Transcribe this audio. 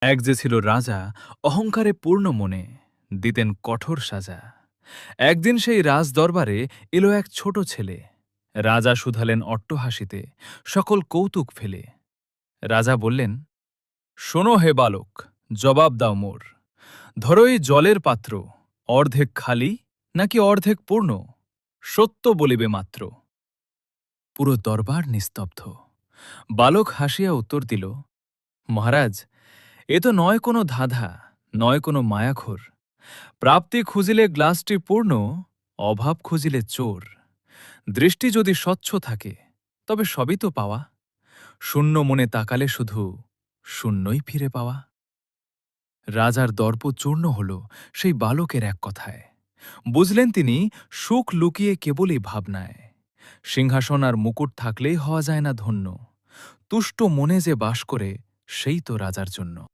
এক যে ছিল রাজা, অহংকারে পূর্ণ মনে, দিতেন কঠোর সাজা। একদিন সেই রাজ দরবারে এলো এক ছোট ছেলে। রাজা শুধালেন অট্টহাসিতে, সকল কৌতুক ফেলে। রাজা বললেন, শোনো হে বালক, জবাব দাও মোর। ধরো এই জলের পাত্র, অর্ধেক খালি নাকি অর্ধেক পূর্ণ? সত্য বলিবে মাত্র। পুরো দরবার নিস্তব্ধ। বালক হাসিয়া উত্তর দিল, মহারাজ, এ তো নয় কোনো ধাঁধা, নয় কোনো মায়াঘোর। প্রাপ্তি খুঁজিলে গ্লাসটি পূর্ণ, অভাব খুঁজিলে চোর। দৃষ্টি যদি স্বচ্ছ থাকে, তবে সবই তো পাওয়া। শূন্য মনে তাকালে শুধু শূন্যই ফিরে পাওয়া। রাজার দর্প চূর্ণ হল সেই বালকের এক কথায়। বুঝলেন তিনি, সুখ লুকিয়ে কেবলই ভাবনায়। সিংহাসন আর মুকুট থাকলেই হওয়া যায় না ধন্য। তুষ্ট মনে যে বাস করে, সেই তো রাজার জন্য।